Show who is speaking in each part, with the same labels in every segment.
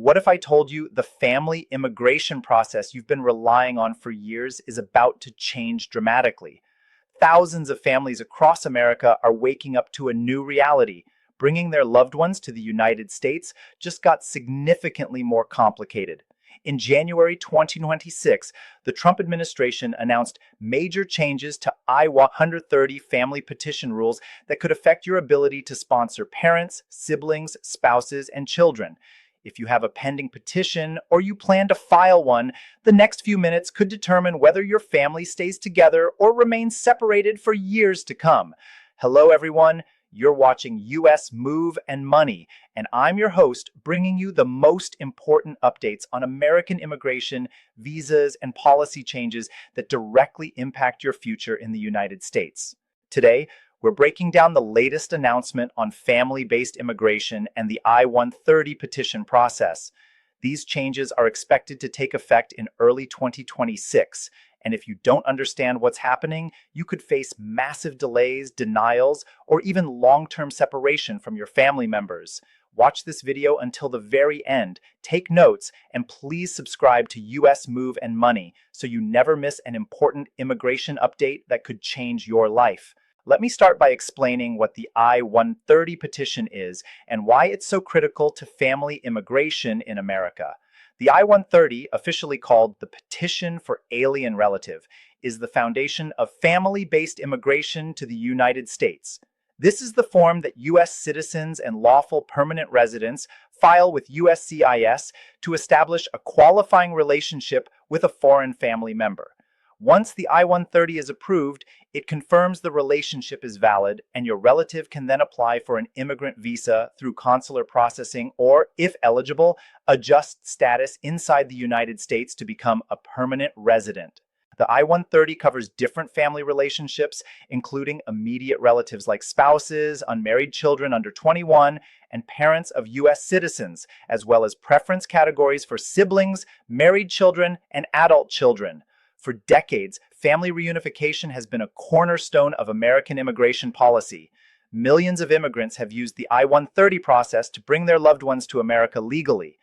Speaker 1: What if I told you the family immigration process you've been relying on for years is about to change dramatically? Thousands of families across America are waking up to a new reality. Bringing their loved ones to the United States just got significantly more complicated. In January 2026, the Trump administration announced major changes to I-130 family petition rules that could affect your ability to sponsor parents, siblings, spouses, and children. If you have a pending petition or you plan to file one, the next few minutes could determine whether your family stays together or remains separated for years to come. Hello, everyone. You're watching US Move and Money, and I'm your host, bringing you the most important updates on American immigration, visas, and policy changes that directly impact your future in the United States. Today, we're breaking down the latest announcement on family-based immigration and the I-130 petition process. These changes are expected to take effect in early 2026, and if you don't understand what's happening, you could face massive delays, denials, or even long-term separation from your family members. Watch this video until the very end, take notes, and please subscribe to US Move and Money so you never miss an important immigration update that could change your life. Let me start by explaining what the I-130 petition is and why it's so critical to family immigration in America. The I-130, officially called the Petition for Alien Relative, is the foundation of family-based immigration to the United States. This is the form that U.S. citizens and lawful permanent residents file with USCIS to establish a qualifying relationship with a foreign family member. Once the I-130 is approved, it confirms the relationship is valid, and your relative can then apply for an immigrant visa through consular processing or, if eligible, adjust status inside the United States to become a permanent resident. The I-130 covers different family relationships, including immediate relatives like spouses, unmarried children under 21, and parents of U.S. citizens, as well as preference categories for siblings, married children, and adult children. For decades, family reunification has been a cornerstone of American immigration policy. Millions of immigrants have used the I-130 process to bring their loved ones to America legally.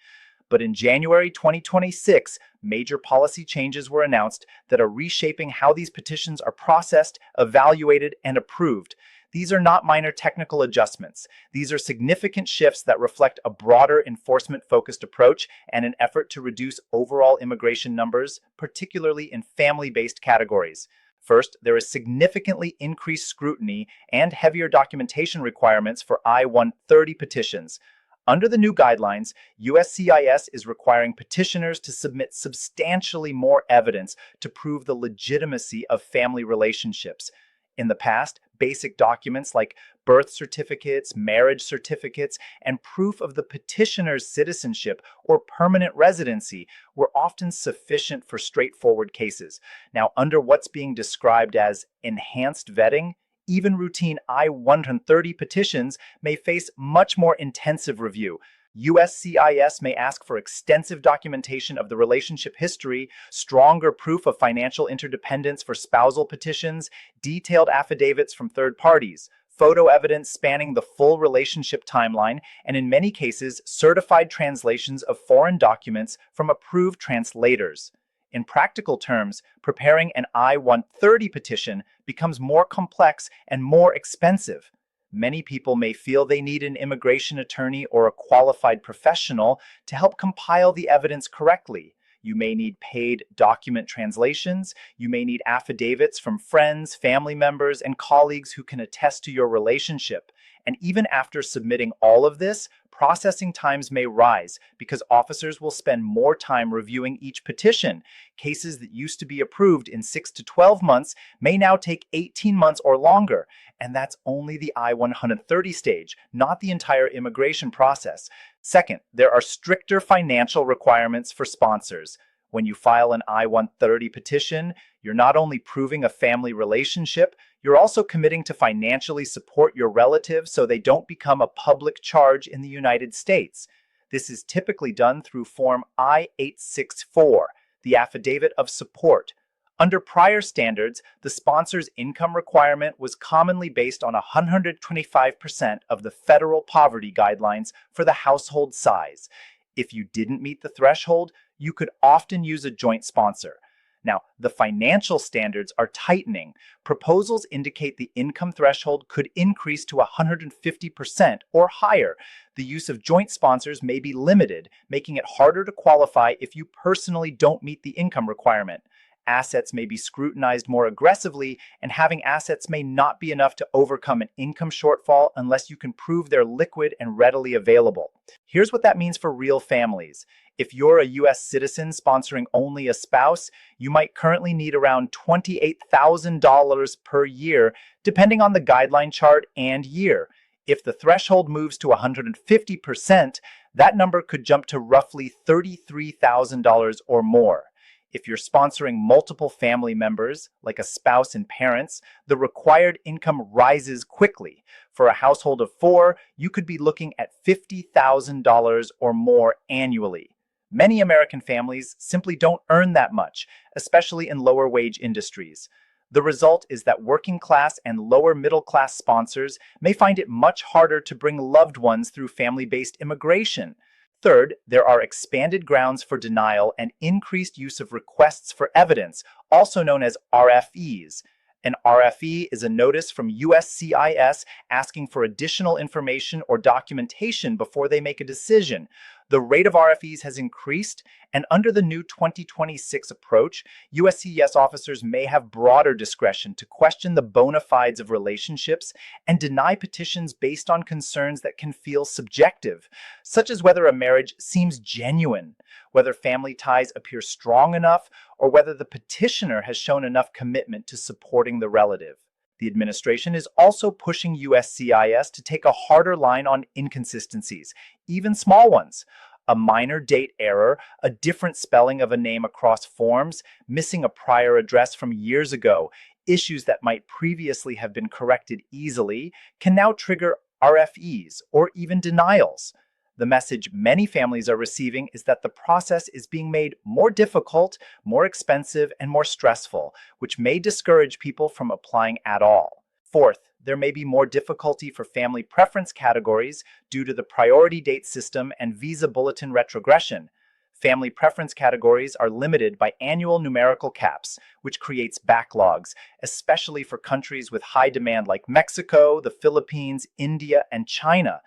Speaker 1: But in January 2026, major policy changes were announced that are reshaping how these petitions are processed, evaluated, and approved. These are not minor technical adjustments. These are significant shifts that reflect a broader enforcement-focused approach and an effort to reduce overall immigration numbers, particularly in family-based categories. First, there is significantly increased scrutiny and heavier documentation requirements for I-130 petitions. Under the new guidelines, USCIS is requiring petitioners to submit substantially more evidence to prove the legitimacy of family relationships. In the past, basic documents like birth certificates, marriage certificates, and proof of the petitioner's citizenship or permanent residency were often sufficient for straightforward cases. Now, under what's being described as enhanced vetting, even routine I-130 petitions may face much more intensive review. USCIS may ask for extensive documentation of the relationship history, stronger proof of financial interdependence for spousal petitions, detailed affidavits from third parties, photo evidence spanning the full relationship timeline, and in many cases, certified translations of foreign documents from approved translators. In practical terms, preparing an I-130 petition becomes more complex and more expensive. Many people may feel they need an immigration attorney or a qualified professional to help compile the evidence correctly. You may need paid document translations. You may need affidavits from friends, family members, and colleagues who can attest to your relationship. And even after submitting all of this, processing times may rise because officers will spend more time reviewing each petition. Cases that used to be approved in 6 to 12 months may now take 18 months or longer. And that's only the I-130 stage, not the entire immigration process. Second, there are stricter financial requirements for sponsors. When you file an I-130 petition, you're not only proving a family relationship, you're also committing to financially support your relatives so they don't become a public charge in the United States. This is typically done through Form I-864, the Affidavit of Support. Under prior standards, the sponsor's income requirement was commonly based on 125% of the federal poverty guidelines for the household size. If you didn't meet the threshold, you could often use a joint sponsor. Now, the financial standards are tightening. Proposals indicate the income threshold could increase to 150% or higher. The use of joint sponsors may be limited, making it harder to qualify if you personally don't meet the income requirement. Assets may be scrutinized more aggressively, and having assets may not be enough to overcome an income shortfall unless you can prove they're liquid and readily available. Here's what that means for real families. If you're a US citizen sponsoring only a spouse, you might currently need around $28,000 per year, depending on the guideline chart and year. If the threshold moves to 150%, that number could jump to roughly $33,000 or more. If you're sponsoring multiple family members, like a spouse and parents, the required income rises quickly. For a household of 4, you could be looking at $50,000 or more annually. Many American families simply don't earn that much, especially in lower wage industries. The result is that working class and lower middle class sponsors may find it much harder to bring loved ones through family-based immigration. Third, there are expanded grounds for denial and increased use of requests for evidence, also known as RFEs. An RFE is a notice from USCIS asking for additional information or documentation before they make a decision. The rate of RFEs has increased, and under the new 2026 approach, USCIS officers may have broader discretion to question the bona fides of relationships and deny petitions based on concerns that can feel subjective, such as whether a marriage seems genuine, whether family ties appear strong enough, or whether the petitioner has shown enough commitment to supporting the relative. The administration is also pushing USCIS to take a harder line on inconsistencies, even small ones. A minor date error, a different spelling of a name across forms, missing a prior address from years ago, issues that might previously have been corrected easily, can now trigger RFEs or even denials. The message many families are receiving is that the process is being made more difficult, more expensive, and more stressful, which may discourage people from applying at all. Fourth, there may be more difficulty for family preference categories due to the priority date system and visa bulletin retrogression. Family preference categories are limited by annual numerical caps, which creates backlogs, especially for countries with high demand like Mexico, the Philippines, India, and China.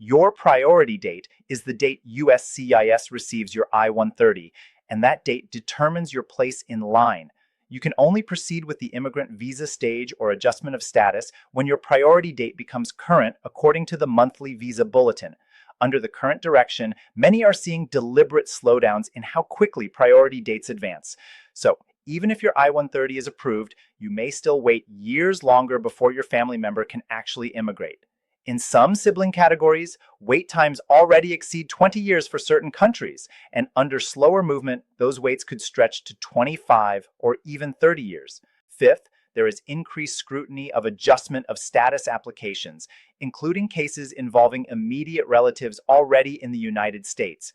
Speaker 1: Your priority date is the date USCIS receives your I-130, and that date determines your place in line. You can only proceed with the immigrant visa stage or adjustment of status when your priority date becomes current according to the monthly visa bulletin. Under the current direction, many are seeing deliberate slowdowns in how quickly priority dates advance. So, even if your I-130 is approved, you may still wait years longer before your family member can actually immigrate. In some sibling categories, wait times already exceed 20 years for certain countries, and under slower movement, those waits could stretch to 25 or even 30 years. Fifth, there is increased scrutiny of adjustment of status applications, including cases involving immediate relatives already in the United States.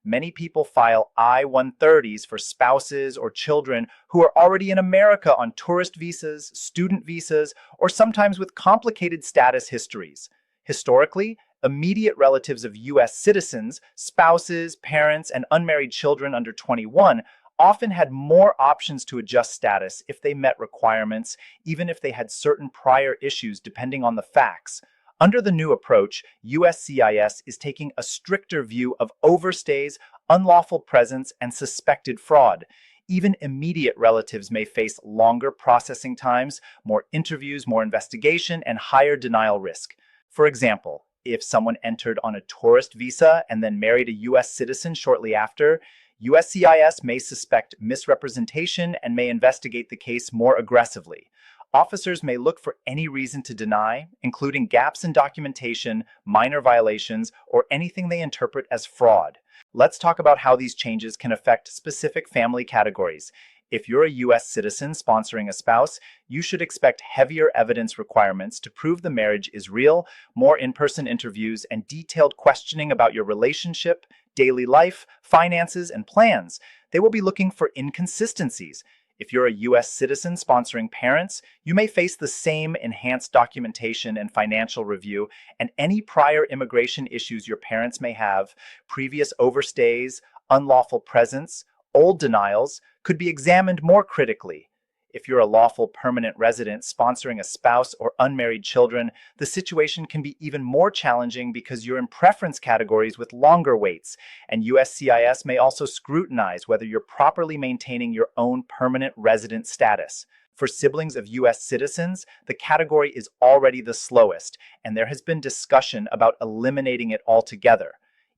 Speaker 1: Many people file I-130s for spouses or children who are already in America on tourist visas, student visas, or sometimes with complicated status histories. Historically, immediate relatives of U.S. citizens, spouses, parents, and unmarried children under 21 often had more options to adjust status if they met requirements, even if they had certain prior issues depending on the facts. Under the new approach, USCIS is taking a stricter view of overstays, unlawful presence, and suspected fraud. Even immediate relatives may face longer processing times, more interviews, more investigation, and higher denial risk. For example, if someone entered on a tourist visa and then married a U.S. citizen shortly after, USCIS may suspect misrepresentation and may investigate the case more aggressively. Officers may look for any reason to deny, including gaps in documentation, minor violations, or anything they interpret as fraud. Let's talk about how these changes can affect specific family categories. If you're a U.S. citizen sponsoring a spouse, you should expect heavier evidence requirements to prove the marriage is real, more in-person interviews, and detailed questioning about your relationship, daily life, finances, and plans. They will be looking for inconsistencies. If you're a U.S. citizen sponsoring parents, you may face the same enhanced documentation and financial review, and any prior immigration issues your parents may have, previous overstays, unlawful presence, old denials, could be examined more critically. If you're a lawful permanent resident sponsoring a spouse or unmarried children, the situation can be even more challenging because you're in preference categories with longer waits, and USCIS may also scrutinize whether you're properly maintaining your own permanent resident status. For siblings of U.S. citizens, the category is already the slowest, and there has been discussion about eliminating it altogether.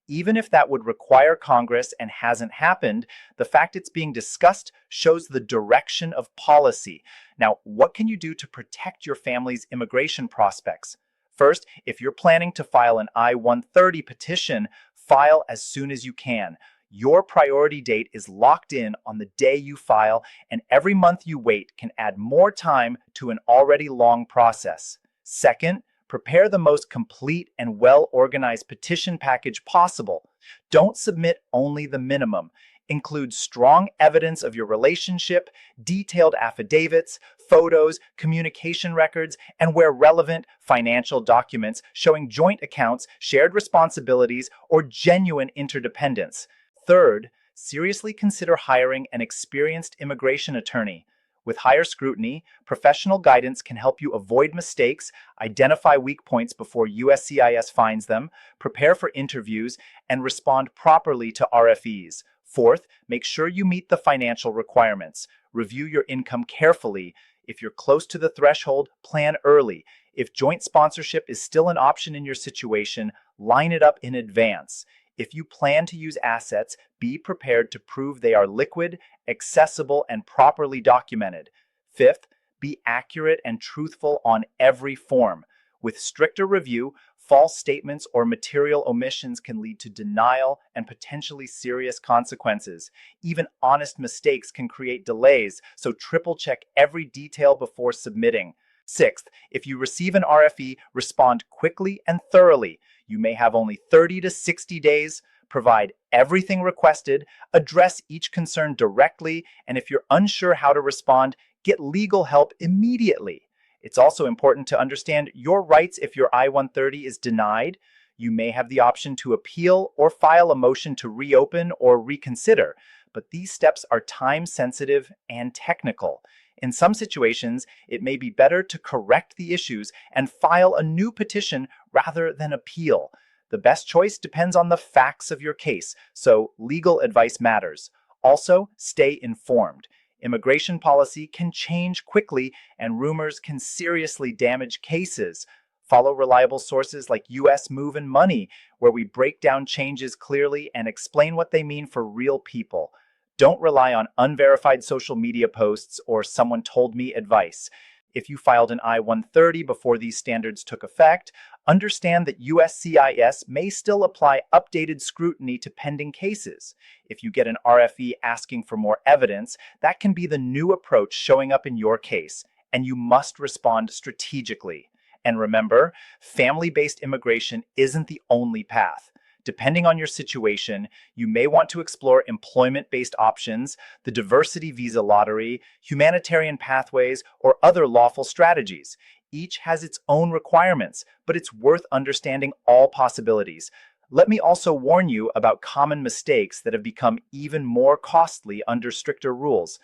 Speaker 1: Even if that would require Congress and hasn't happened, the fact it's being discussed shows the direction of policy. Now, what can you do to protect your family's immigration prospects? First, if you're planning to file an I-130 petition, file as soon as you can. Your priority date is locked in on the day you file, and every month you wait can add more time to an already long process. Second, prepare the most complete and well-organized petition package possible. Don't submit only the minimum. Include strong evidence of your relationship, detailed affidavits, photos, communication records, and where relevant, financial documents showing joint accounts, shared responsibilities, or genuine interdependence. Third, seriously consider hiring an experienced immigration attorney. With higher scrutiny, professional guidance can help you avoid mistakes, identify weak points before USCIS finds them, prepare for interviews, and respond properly to RFEs. Fourth, make sure you meet the financial requirements. Review your income carefully. If you're close to the threshold, plan early. If joint sponsorship is still an option in your situation, line it up in advance. If you plan to use assets, be prepared to prove they are liquid, accessible, and properly documented. Fifth, be accurate and truthful on every form. With stricter review, false statements or material omissions can lead to denial and potentially serious consequences. Even honest mistakes can create delays, so triple check every detail before submitting. Sixth, if you receive an RFE, respond quickly and thoroughly. You may have only 30 to 60 days. Provide everything requested, address each concern directly, and if you're unsure how to respond, get legal help immediately. It's also important to understand your rights if your I-130 is denied. You may have the option to appeal or file a motion to reopen or reconsider, but these steps are time-sensitive and technical. In some situations, it may be better to correct the issues and file a new petition rather than appeal. The best choice depends on the facts of your case, so legal advice matters. Also, stay informed. Immigration policy can change quickly, and rumors can seriously damage cases. Follow reliable sources like US Move and Money, where we break down changes clearly and explain what they mean for real people. Don't rely on unverified social media posts or someone told me advice. If you filed an I-130 before these standards took effect, understand that USCIS may still apply updated scrutiny to pending cases. If you get an RFE asking for more evidence, that can be the new approach showing up in your case, and you must respond strategically. And remember, family-based immigration isn't the only path. Depending on your situation, you may want to explore employment-based options, the diversity visa lottery, humanitarian pathways, or other lawful strategies. Each has its own requirements, but it's worth understanding all possibilities. Let me also warn you about common mistakes that have become even more costly under stricter rules.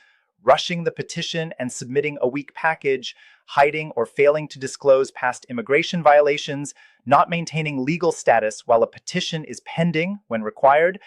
Speaker 1: Rushing the petition and submitting a weak package, hiding or failing to disclose past immigration violations, not maintaining legal status while a petition is pending when required,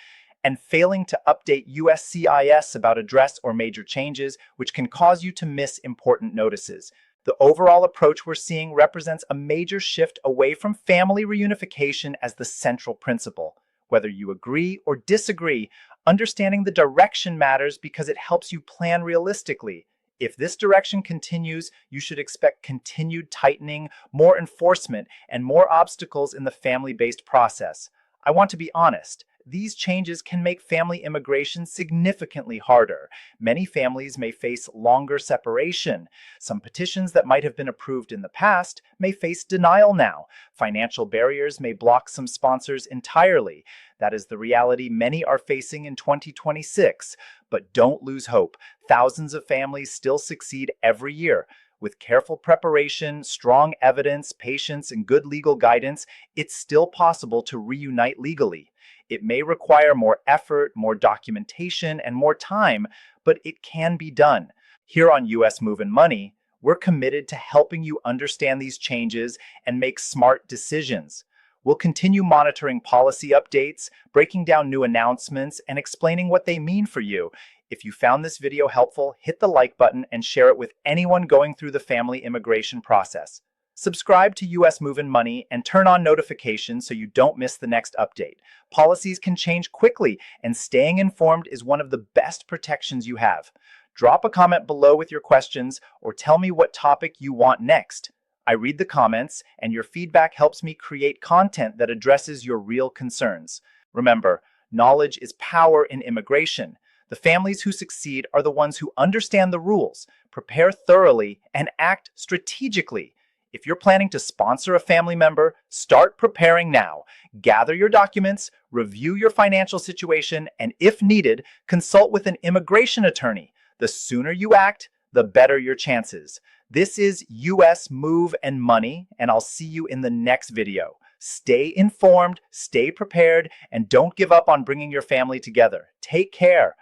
Speaker 1: and failing to update USCIS about address or major changes, which can cause you to miss important notices. The overall approach we're seeing represents a major shift away from family reunification as the central principle. Whether you agree or disagree, understanding the direction matters because it helps you plan realistically. If this direction continues, you should expect continued tightening, more enforcement, and more obstacles in the family-based process. I want to be honest. these changes can make family immigration significantly harder. Many families may face longer separation. Some petitions that might have been approved in the past may face denial now. Financial barriers may block some sponsors entirely. That is the reality many are facing in 2026. But don't lose hope. Thousands of families still succeed every year. With careful preparation, strong evidence, patience, and good legal guidance, it's still possible to reunite legally. It may require more effort, more documentation, and more time, but it can be done. Here on US Move and Money, we're committed to helping you understand these changes and make smart decisions. We'll continue monitoring policy updates, breaking down new announcements, and explaining what they mean for you. If you found this video helpful, hit the like button and share it with anyone going through the family immigration process. Subscribe to US Move and Money and turn on notifications so you don't miss the next update. Policies can change quickly, and staying informed is one of the best protections you have. Drop a comment below with your questions or tell me what topic you want next. I read the comments, and your feedback helps me create content that addresses your real concerns. Remember, knowledge is power in immigration. The families who succeed are the ones who understand the rules, prepare thoroughly, and act strategically. If you're planning to sponsor a family member, start preparing now. Gather your documents, review your financial situation, and if needed, consult with an immigration attorney. The sooner you act, the better your chances. This is US Move and Money, and I'll see you in the next video. Stay informed, stay prepared, and don't give up on bringing your family together. Take care.